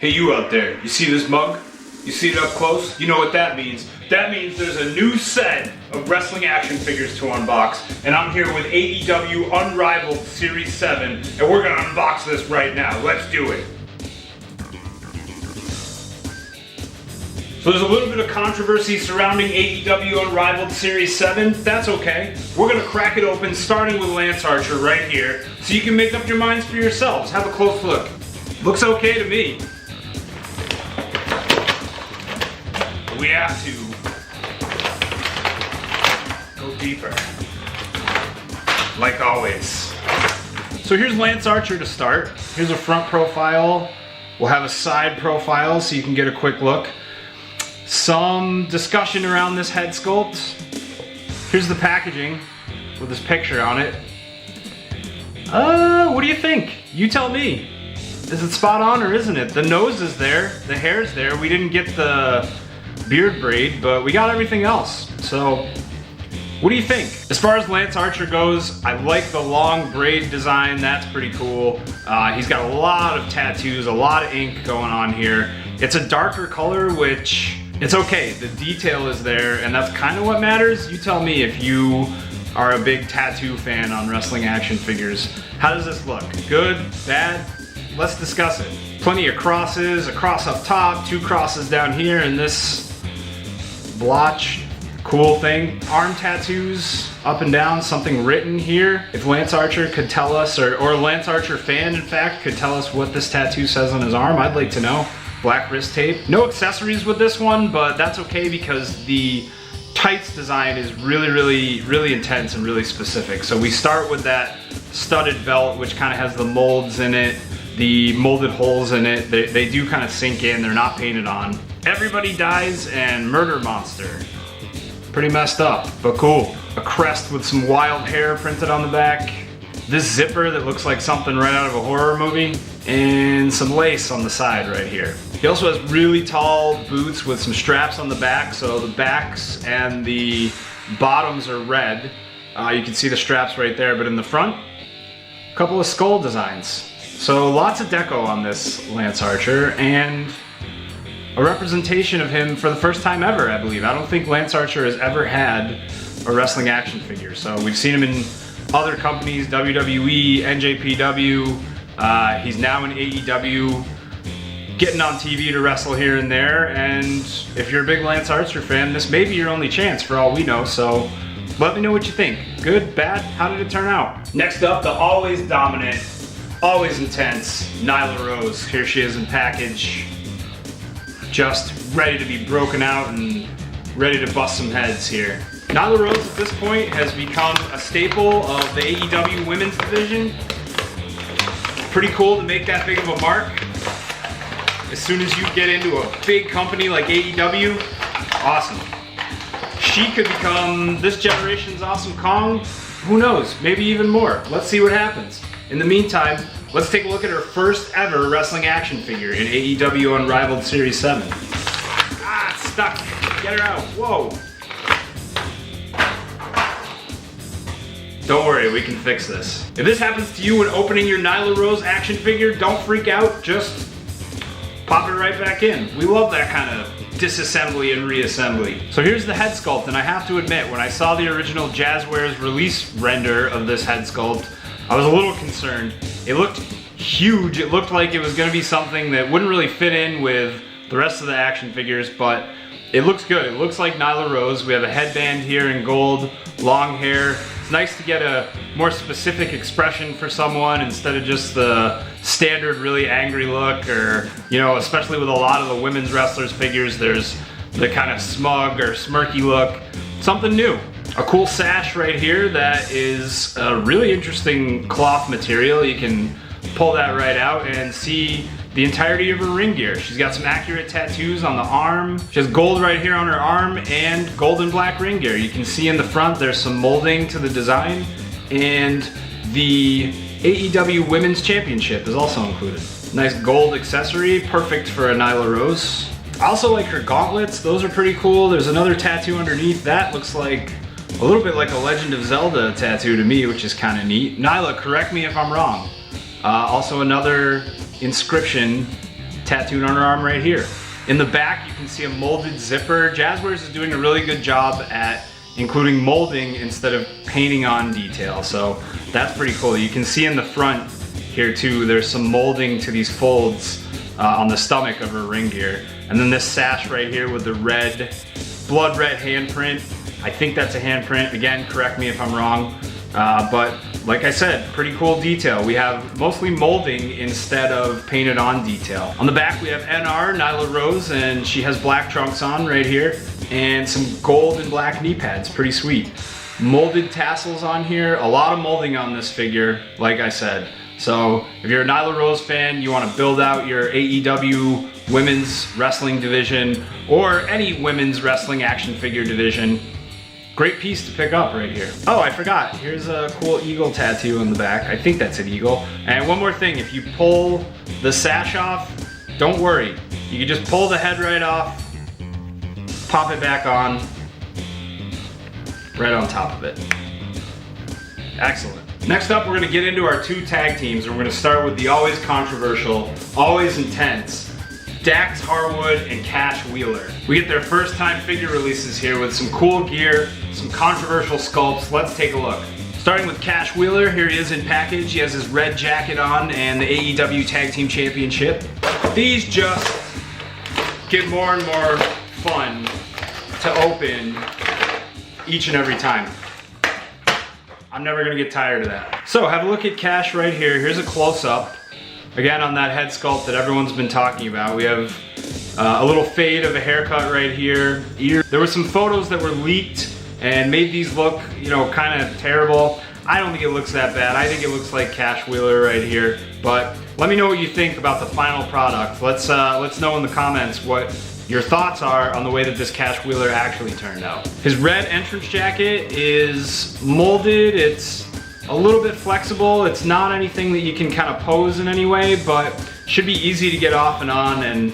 Hey, you out there, you see this mug? You see it up close? You know what that means. That means there's a new set of wrestling action figures to unbox, and I'm here with AEW Unrivaled Series 7, and we're gonna unbox this right now. Let's do it. So there's a little bit of controversy surrounding AEW Unrivaled Series 7. That's okay. We're gonna crack it open, starting with Lance Archer right here, so you can make up your minds for yourselves. Have a close look. Looks okay to me. We have to go deeper, like always. So here's Lance Archer to start. Here's a front profile. We'll have a side profile so you can get a quick look. Some discussion around this head sculpt. Here's the packaging with this picture on it. What do you think? You tell me. Is it spot on or isn't it? The nose is there, the hair's there. We didn't get the beard braid, but we got everything else. So, what do you think? As far as Lance Archer goes, I like the long braid design. That's pretty cool. He's got a lot of tattoos, a lot of ink going on here. It's a darker color, which it's okay. The detail is there, and that's kind of what matters. You tell me if you are a big tattoo fan on wrestling action figures. How does this look? Good? Bad? Let's discuss it. Plenty of crosses, a cross up top, 2 crosses down here, and this blotch, cool thing. Arm tattoos up and down, something written here. If Lance Archer could tell us, or a Lance Archer fan in fact, could tell us what this tattoo says on his arm, I'd like to know. Black wrist tape. No accessories with this one, but that's okay because the tights design is really intense and really specific. So we start with that studded belt, which kind of has the molds in it, the molded holes in it. They do kind of sink in, they're not painted on. Everybody dies and murder monster. Pretty messed up, but cool. A crest with some wild hair printed on the back. This zipper that looks like something right out of a horror movie. And some lace on the side right here. He also has really tall boots with some straps on the back, so the backs and the bottoms are red. You can see the straps right there, but in the front, a couple of skull designs. So lots of deco on this Lance Archer, and a representation of him for the first time ever, I believe. I don't think Lance Archer has ever had a wrestling action figure. So we've seen him in other companies, WWE, NJPW. He's now in AEW, getting on TV to wrestle here and there. And if you're a big Lance Archer fan, this may be your only chance for all we know. So let me know what you think. Good, bad, how did it turn out? Next up, the always dominant, always intense Nyla Rose. Here she is in package. Just ready to be broken out and ready to bust some heads here. Nyla Rose at this point has become a staple of the AEW women's division. Pretty cool to make that big of a mark. As soon as you get into a big company like AEW, awesome. She could become this generation's Awesome Kong. Who knows, maybe even more. Let's see what happens. In the meantime, let's take a look at her first ever wrestling action figure in AEW Unrivaled Series 7. Ah, it's stuck. Get her out. Whoa. Don't worry, we can fix this. If this happens to you when opening your Nyla Rose action figure, don't freak out. Just pop it right back in. We love that kind of disassembly and reassembly. So here's the head sculpt, and I have to admit, when I saw the original Jazwares release render of this head sculpt, I was a little concerned. It looked huge. It looked like it was going to be something that wouldn't really fit in with the rest of the action figures, but it looks good. It looks like Nyla Rose. We have a headband here in gold, long hair. It's nice to get a more specific expression for someone instead of just the standard really angry look, or, you know, especially with a lot of the women's wrestlers figures, there's the kind of smug or smirky look. Something new. A cool sash right here that is a really interesting cloth material. You can pull that right out and see the entirety of her ring gear. She's got some accurate tattoos on the arm. She has gold right here on her arm and gold and black ring gear. You can see in the front there's some molding to the design, and the AEW Women's Championship is also included. Nice gold accessory, perfect for a Nyla Rose. I also like her gauntlets. Those are pretty cool. There's another tattoo underneath. That looks like a little bit like a Legend of Zelda tattoo to me, which is kind of neat. Nyla, correct me if I'm wrong. Also another inscription tattooed on her arm right here. In the back, you can see a molded zipper. Jazwares is doing a really good job at including molding instead of painting on detail, so that's pretty cool. You can see in the front here too, there's some molding to these folds on the stomach of her ring gear. And then this sash right here with the red, blood red handprint. I think that's a handprint. Again, correct me if I'm wrong. But like I said, pretty cool detail. We have mostly molding instead of painted on detail. On the back we have NR, Nyla Rose, and she has black trunks on right here, and some gold and black knee pads, pretty sweet. Molded tassels on here, a lot of molding on this figure, like I said. So if you're a Nyla Rose fan, you want to build out your AEW women's wrestling division, or any women's wrestling action figure division, great piece to pick up right here. Oh, I forgot. Here's a cool eagle tattoo on the back. I think that's an eagle. And one more thing, if you pull the sash off, don't worry. You can just pull the head right off, pop it back on, right on top of it. Excellent. Next up, we're gonna get into our 2 tag teams, and we're gonna start with the always controversial, always intense, Dax Harwood and Cash Wheeler. We get their first time figure releases here with some cool gear, some controversial sculpts. Let's take a look. Starting with Cash Wheeler, here he is in package. He has his red jacket on and the AEW Tag Team Championship. These just get more and more fun to open each and every time. I'm never gonna get tired of that. So have a look at Cash right here. Here's a close-up. Again, on that head sculpt that everyone's been talking about. We have a little fade of a haircut right here. There were some photos that were leaked and made these look, you know, kind of terrible. I don't think it looks that bad. I think it looks like Cash Wheeler right here. But let me know what you think about the final product. Let's know in the comments what your thoughts are on the way that this Cash Wheeler actually turned out. His red entrance jacket is molded. It's a little bit flexible. It's not anything that you can kind of pose in any way, but should be easy to get off and on, and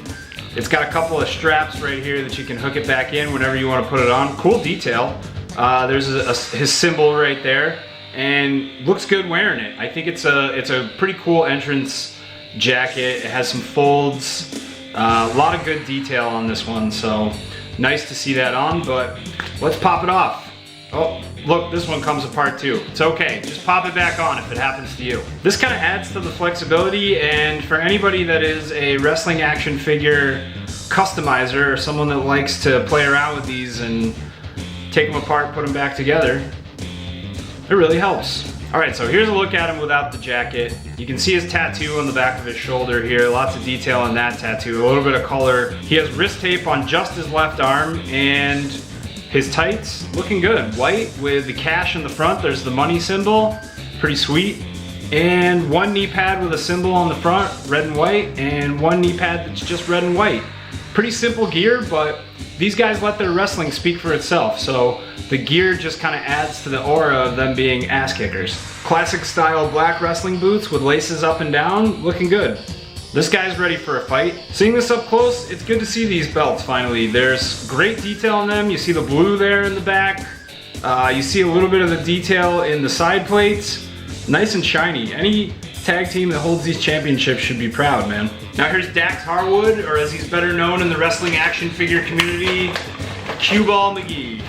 it's got a couple of straps right here that you can hook it back in whenever you want to put it on. Cool detail. There's his symbol right there, and looks good wearing it. I think it's a pretty cool entrance jacket. It has some folds, a lot of good detail on this one, so nice to see that on, but let's pop it off. Oh, look, this one comes apart too. It's okay, just pop it back on if it happens to you. This kind of adds to the flexibility, and for anybody that is a wrestling action figure customizer, or someone that likes to play around with these and take them apart, put them back together, it really helps. All right, so here's a look at him without the jacket. You can see his tattoo on the back of his shoulder here. Lots of detail on that tattoo, a little bit of color. He has wrist tape on just his left arm, and his tights, looking good. White with the cash in the front. There's the money symbol, pretty sweet. And one knee pad with a symbol on the front, red and white, and one knee pad that's just red and white. Pretty simple gear, but these guys let their wrestling speak for itself, so the gear just kind of adds to the aura of them being ass kickers. Classic style black wrestling boots with laces up and down, looking good. This guy's ready for a fight. Seeing this up close, it's good to see these belts finally. There's great detail on them. You see the blue there in the back. You see a little bit of the detail in the side plates. Nice and shiny. Any tag team that holds these championships should be proud, man. Now here's Dax Harwood, or as he's better known in the wrestling action figure community, Cue Ball McGee.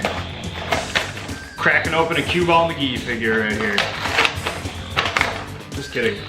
Cracking open a Cue Ball McGee figure right here. Just kidding.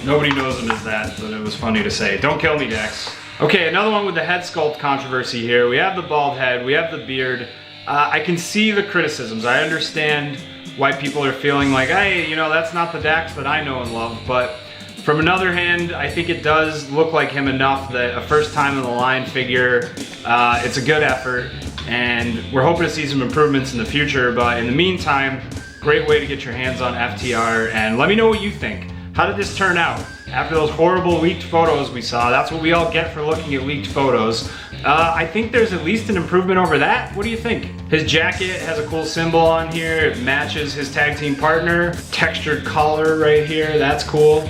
Nobody knows him as that, but it was funny to say. Don't kill me, Dax. Okay, another one with the head sculpt controversy here. We have the bald head, we have the beard. I can see the criticisms. I understand why people are feeling like, hey, you know, that's not the Dax that I know and love, but from another hand, I think it does look like him enough that a first time in the line figure, it's a good effort, and we're hoping to see some improvements in the future, but in the meantime, great way to get your hands on FTR, and let me know what you think. How did this turn out? After those horrible leaked photos we saw, that's what we all get for looking at leaked photos. I think there's at least an improvement over that. What do you think? His jacket has a cool symbol on here. It matches his tag team partner. Textured collar right here, that's cool.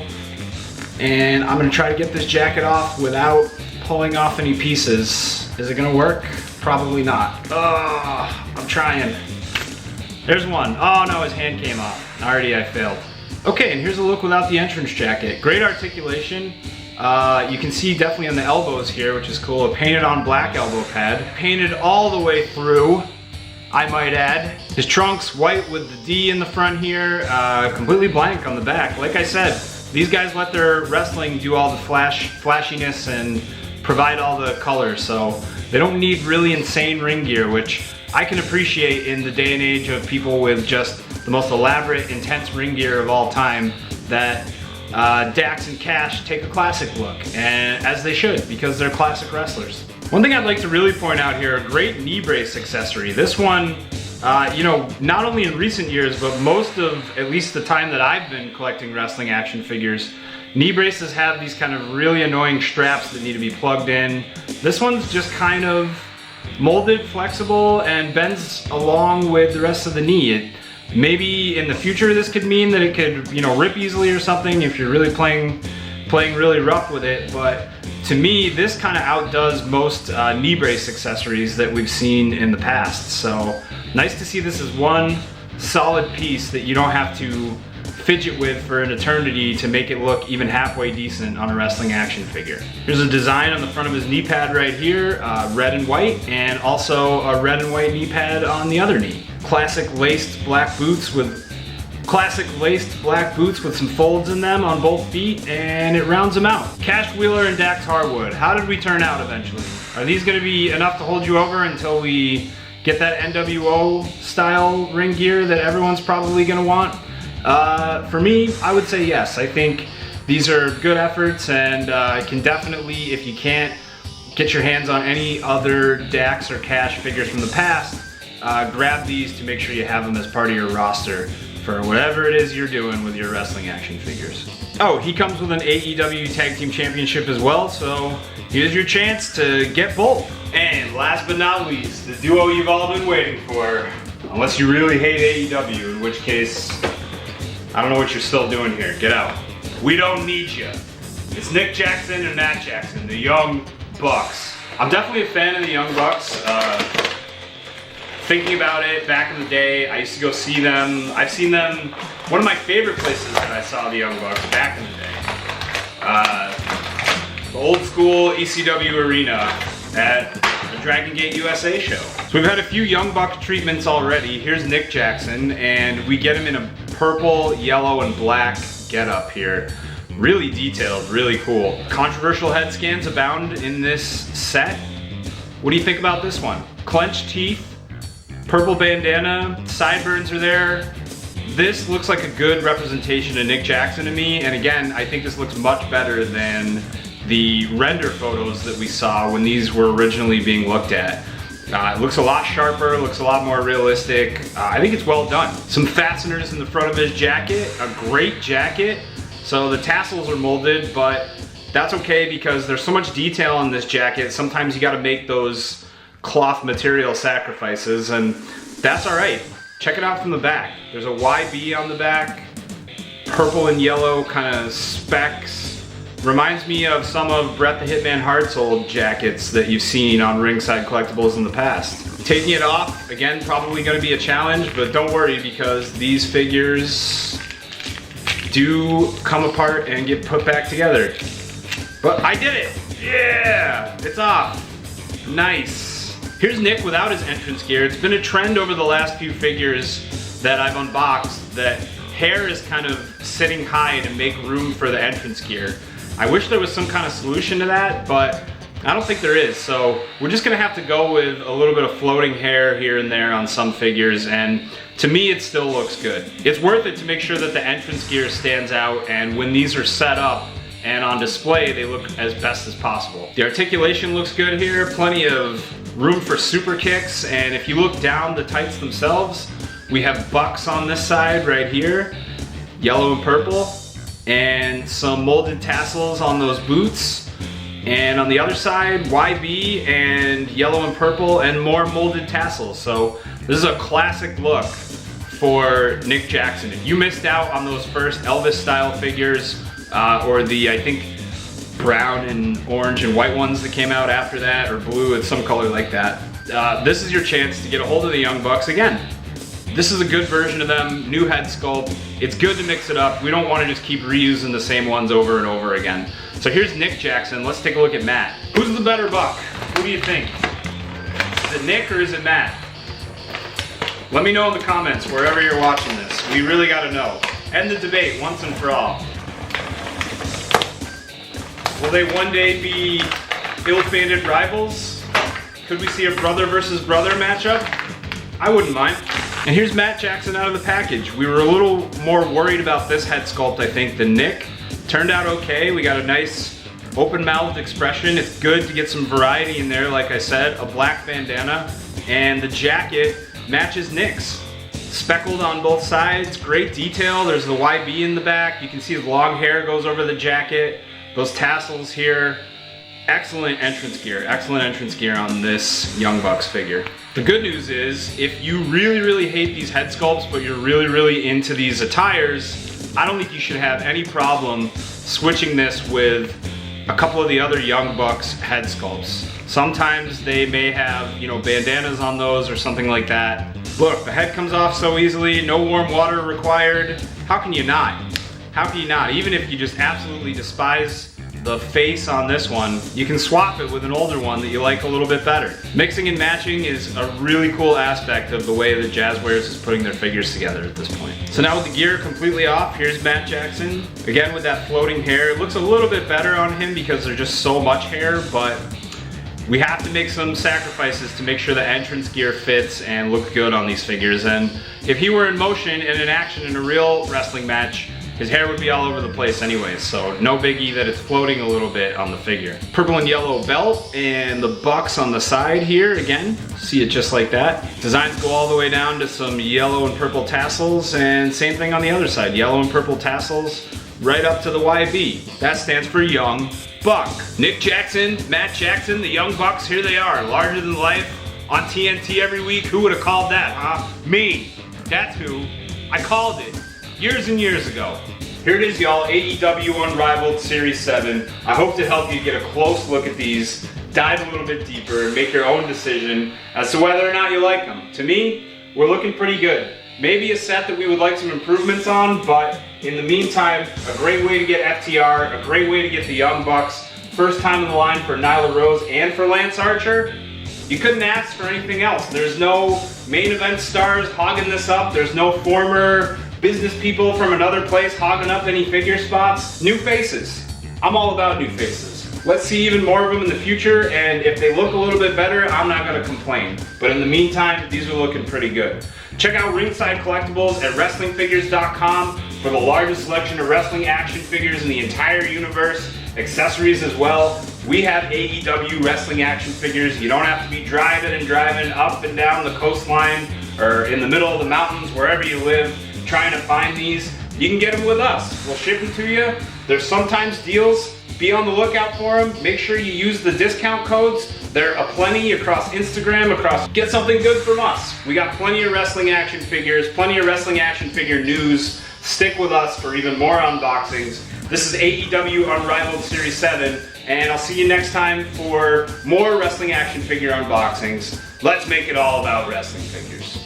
And I'm gonna try to get this jacket off without pulling off any pieces. Is it gonna work? Probably not. Oh, I'm trying. There's one. Oh no, his hand came off. Already I failed. Okay, and here's a look without the entrance jacket. Great articulation. You can see definitely on the elbows here, which is cool, a painted on black elbow pad. Painted all the way through, I might add. His trunks white with the D in the front here, completely blank on the back. Like I said, these guys let their wrestling do all the flashiness and provide all the colors, so they don't need really insane ring gear, which I can appreciate in the day and age of people with just the most elaborate, intense ring gear of all time, that Dax and Cash take a classic look, and as they should, because they're classic wrestlers. One thing I'd like to really point out here, a great knee brace accessory. This one, you know, not only in recent years, but most of, at least the time that I've been collecting wrestling action figures, knee braces have these kind of really annoying straps that need to be plugged in. This one's just kind of molded, flexible, and bends along with the rest of the knee. Maybe in the future this could mean that it could, you know, rip easily or something if you're really playing really rough with it, but to me this kind of outdoes most knee brace accessories that we've seen in the past. So nice to see this as one solid piece that you don't have to fidget with for an eternity to make it look even halfway decent on a wrestling action figure. Here's a design on the front of his knee pad right here, red and white, and also a red and white knee pad on the other knee. Classic laced black boots with some folds in them on both feet, and it rounds them out. Cash Wheeler and Dax Harwood, how did we turn out eventually? Are these going to be enough to hold you over until we get that NWO style ring gear that everyone's probably going to want? For me, I would say yes. I think these are good efforts, and can definitely, if you can't get your hands on any other Dax or Cash figures from the past, grab these to make sure you have them as part of your roster for whatever it is you're doing with your wrestling action figures. Oh, he comes with an AEW Tag Team Championship as well, so here's your chance to get both. And last but not least, the duo you've all been waiting for. Unless you really hate AEW, in which case, I don't know what you're still doing here. Get out. We don't need you. It's Nick Jackson and Matt Jackson, the Young Bucks. I'm definitely a fan of the Young Bucks. Thinking about it, back in the day, I used to go see them. I've seen them, one of my favorite places that I saw the Young Bucks back in the day. The old school ECW arena at the Dragon Gate USA show. So we've had a few Young Buck treatments already. Here's Nick Jackson, and we get him in a purple, yellow, and black getup here. Really detailed, really cool. Controversial head scans abound in this set. What do you think about this one? Clenched teeth, purple bandana, sideburns are there. This looks like a good representation of Nick Jackson to me, and again, I think this looks much better than the render photos that we saw when these were originally being looked at. It looks a lot sharper, looks a lot more realistic. I think it's well done. Some fasteners in the front of his jacket, a great jacket. So the tassels are molded, but that's okay because there's so much detail on this jacket. Sometimes you gotta make those cloth material sacrifices, and that's all right. Check it out from the back. There's a YB on the back, purple and yellow kind of specks. Reminds me of some of Bret the Hitman Hart's old jackets that you've seen on Ringside Collectibles in the past. Taking it off, again, probably gonna be a challenge, but don't worry because these figures do come apart and get put back together. But I did it! Yeah! It's off. Nice. Here's Nick without his entrance gear. It's been a trend over the last few figures that I've unboxed that hair is kind of sitting high to make room for the entrance gear. I wish there was some kind of solution to that, but I don't think there is. So we're just gonna have to go with a little bit of floating hair here and there on some figures, and to me it still looks good. It's worth it to make sure that the entrance gear stands out, and when these are set up and on display, they look as best as possible. The articulation looks good here, plenty of room for super kicks, and if you look down the tights themselves, we have bucks on this side right here, yellow and purple, and some molded tassels on those boots. And on the other side, YB and yellow and purple and more molded tassels. So this is a classic look for Nick Jackson. If you missed out on those first Elvis style figures, or the, I think, brown and orange and white ones that came out after that, or blue and some color like that, this is your chance to get a hold of the Young Bucks again. This is a good version of them, new head sculpt. It's good to mix it up. We don't want to just keep reusing the same ones over and over again. So here's Nick Jackson. Let's take a look at Matt. Who's the better buck? Who do you think? Is it Nick or is it Matt? Let me know in the comments wherever you're watching this. We really got to know. End the debate once and for all. Will they one day be ill-fated rivals? Could we see a brother versus brother matchup? I wouldn't mind. And here's Matt Jackson out of the package. We were a little more worried about this head sculpt, I think, than Nick. Turned out okay. We got a nice open-mouthed expression. It's good to get some variety in there, like I said. A black bandana, and the jacket matches Nick's. Speckled on both sides, great detail. There's the YB in the back. You can see his long hair goes over the jacket. Those tassels here. Excellent entrance gear on this Young Bucks figure. The good news is, if you really hate these head sculpts, but you're really into these attires, I don't think you should have any problem switching this with a couple of the other Young Bucks head sculpts. Sometimes they may have, you know, bandanas on those or something like that. Look, the head comes off so easily, no warm water required. How can you not? How can you not? Even if you just absolutely despise the face on this one, you can swap it with an older one that you like a little bit better. Mixing and matching is a really cool aspect of the way that Jazwares is putting their figures together at this point. So now with the gear completely off, here's Matt Jackson. Again with that floating hair. It looks a little bit better on him because there's just so much hair, but we have to make some sacrifices to make sure the entrance gear fits and look good on these figures. And if he were in motion and in action in a real wrestling match, his hair would be all over the place anyways, so no biggie that it's floating a little bit on the figure. Purple and yellow belt and the bucks on the side here, again, see it just like that. Designs go all the way down to some yellow and purple tassels, and same thing on the other side, yellow and purple tassels right up to the YB. That stands for Young Buck. Nick Jackson, Matt Jackson, the Young Bucks, here they are, larger than life on TNT every week. Who would have called that, huh? Me. That's who. I called it. Years and years ago. Here it is, y'all, AEW Unrivaled Series 7. I hope to help you get a close look at these, dive a little bit deeper, and make your own decision as to whether or not you like them. To me, we're looking pretty good. Maybe a set that we would like some improvements on, but in the meantime, a great way to get FTR, a great way to get the Young Bucks, first time in the line for Nyla Rose and for Lance Archer. You couldn't ask for anything else. There's no main event stars hogging this up. There's no former business people from another place hogging up any figure spots. New faces. I'm all about new faces. Let's see even more of them in the future, and if they look a little bit better, I'm not gonna complain. But in the meantime, these are looking pretty good. Check out Ringside Collectibles at WrestlingFigures.com for the largest selection of wrestling action figures in the entire universe, accessories as well. We have AEW wrestling action figures. You don't have to be driving up and down the coastline or in the middle of the mountains, wherever you live, trying to find these. You can get them with us. We'll ship them to you. There's sometimes deals. Be on the lookout for them. Make sure you use the discount codes. There are plenty across Instagram, get something good from us. We got plenty of wrestling action figures, plenty of wrestling action figure news. Stick with us for even more unboxings. This is AEW Unrivaled Series 7, and I'll see you next time for more wrestling action figure unboxings. Let's make it all about wrestling figures.